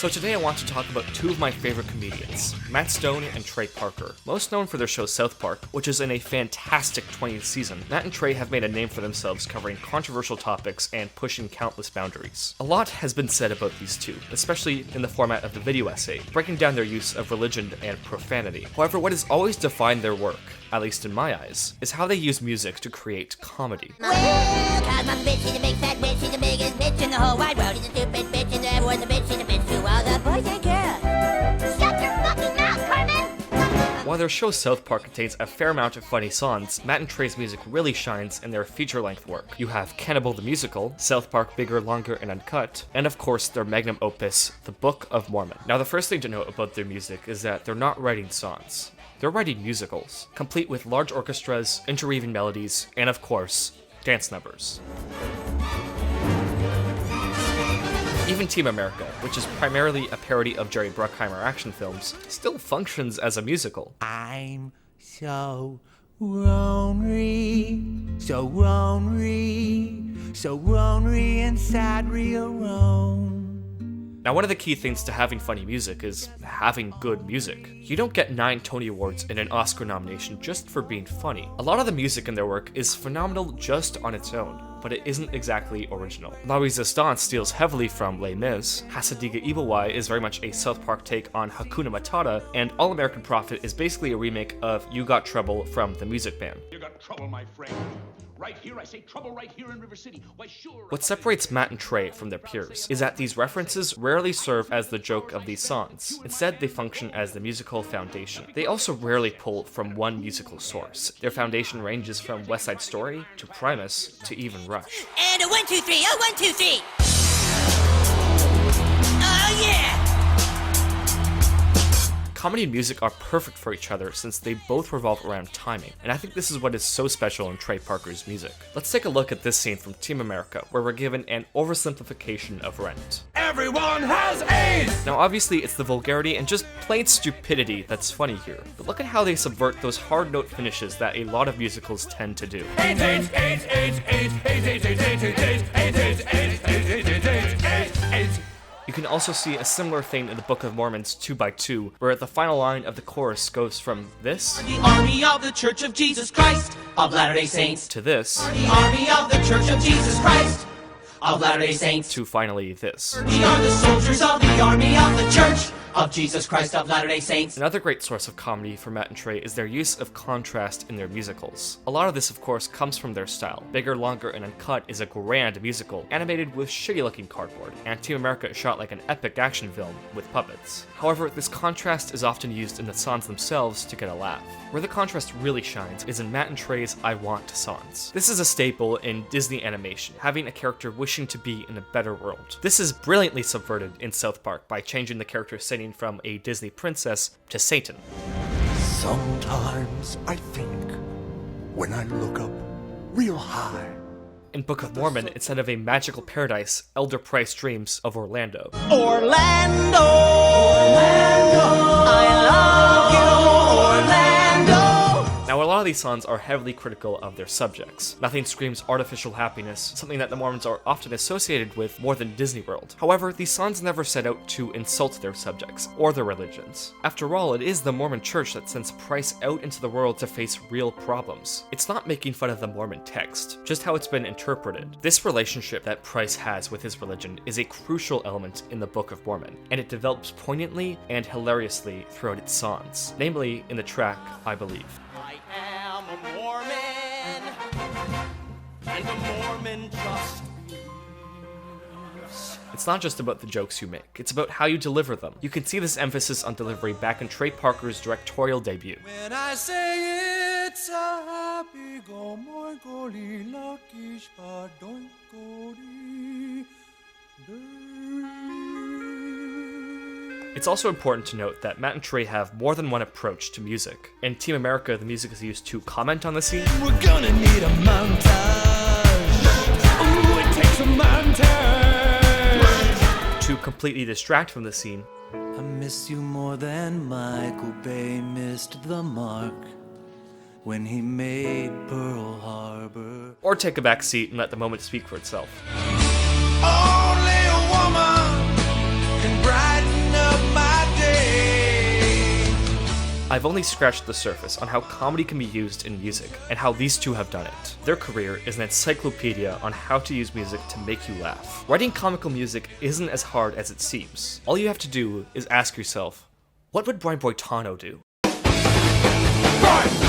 So today I want to talk about two of my favorite comedians, Matt Stone and Trey Parker. Most known for their show South Park, which is in a fantastic 20th season, Matt and Trey have made a name for themselves covering controversial topics and pushing countless boundaries. A lot has been said about these two, especially in the format of the video essay, breaking down their use of religion and profanity. However, what has always defined their work, at least in my eyes, is how they use music to create comedy. Well, cause I'm the bitch, she's a big fat bitch, she's the biggest bitch in the whole wide world. She's a stupid bitch, and everyone's a bitch, she's a bitch to all the boys and girls. Shut your fucking mouth, Carmen! While their show South Park contains a fair amount of funny songs, Matt and Trey's music really shines in their feature-length work. You have Cannibal the Musical, South Park Bigger, Longer, and Uncut, and of course their magnum opus, The Book of Mormon. Now the first thing to note about their music is that they're not writing songs. They're writing musicals, complete with large orchestras, interweaving melodies, and of course, dance numbers. Even Team America, which is primarily a parody of Jerry Bruckheimer action films, still functions as a musical. I'm so lonely, so lonely, so lonely inside real Rome. Now, one of the key things to having funny music is having good music. You don't get 9 Tony Awards and an Oscar nomination just for being funny. A lot of the music in their work is phenomenal just on its own, but it isn't exactly original. La Resistance steals heavily from Les Mis, Hasadiga Iwawai is very much a South Park take on Hakuna Matata, and All American Prophet is basically a remake of You Got Trouble from the Music Man. You got trouble, my friend. Right here, I say trouble right here in River City. Why, sure. What separates Matt and Trey from their peers is that these references rarely serve as the joke of these songs. Instead, they function as the musical foundation. They also rarely pull from one musical source. Their foundation ranges from West Side Story to Primus to even Rush. And a 1, 2, 3, oh 1, 2, 3. Oh yeah! Comedy and music are perfect for each other since they both revolve around timing, and I think this is what is so special in Trey Parker's music. Let's take a look at this scene from Team America, where we're given an oversimplification of Rent. Everyone has AIDS! Now obviously it's the vulgarity and just plain stupidity that's funny here, but look at how they subvert those hard note finishes that a lot of musicals tend to do. AIDS, AIDS, AIDS, AIDS, AIDS, AIDS, AIDS, AIDS, AIDS, AIDS, AIDS, AIDS, AIDS, AIDS, AIDS, AIDS, AIDS. You can also see a similar thing in the Book of Mormon's 2x2, where the final line of the chorus goes from this The army of the Church of Jesus Christ of Latter-day Saints. to this The army of the Church of Jesus Christ of Latter-day Saints. to finally this. We are the soldiers of the army of the Church of Jesus Christ of Latter-day Saints. Another great source of comedy for Matt and Trey is their use of contrast in their musicals. A lot of this, of course, comes from their style. Bigger, Longer, and Uncut is a grand musical, animated with shitty-looking cardboard, and Team America is shot like an epic action film with puppets. However, this contrast is often used in the songs themselves to get a laugh. Where the contrast really shines is in Matt and Trey's I Want songs. This is a staple in Disney animation, having a character wishing to be in a better world. This is brilliantly subverted in South Park by changing the character singing from a Disney princess to Satan. Sometimes I think when I look up real high. In Book of Mormon, instead of a magical paradise, Elder Price dreams of Orlando. Orlando, Orlando, I love you, Orlando. Now, a lot of these songs are heavily critical of their subjects. Nothing screams artificial happiness, something that the Mormons are often associated with more than Disney World. However, these songs never set out to insult their subjects or their religions. After all, it is the Mormon Church that sends Price out into the world to face real problems. It's not making fun of the Mormon text, just how it's been interpreted. This relationship that Price has with his religion is a crucial element in the Book of Mormon, and it develops poignantly and hilariously throughout its songs, namely in the track I Believe. I am a Mormon, and a Mormon just believes. It's not just about the jokes you make, it's about how you deliver them. You can see this emphasis on delivery back in Trey Parker's directorial debut. When I say it's a happy go more goli lucky spa don't goli. It's also important to note that Matt and Trey have more than one approach to music. In Team America, the music is used to comment on the scene, We're gonna need a montage. Ooh, it takes a montage. to completely distract from the scene, I miss you more than Michael Bay missed the mark when he made Pearl Harbor. or take a back seat and let the moment speak for itself. Only a woman can brighten I've only scratched the surface on how comedy can be used in music, and how these two have done it. Their career is an encyclopedia on how to use music to make you laugh. Writing comical music isn't as hard as it seems. All you have to do is ask yourself, what would Brian Boitano do? Brian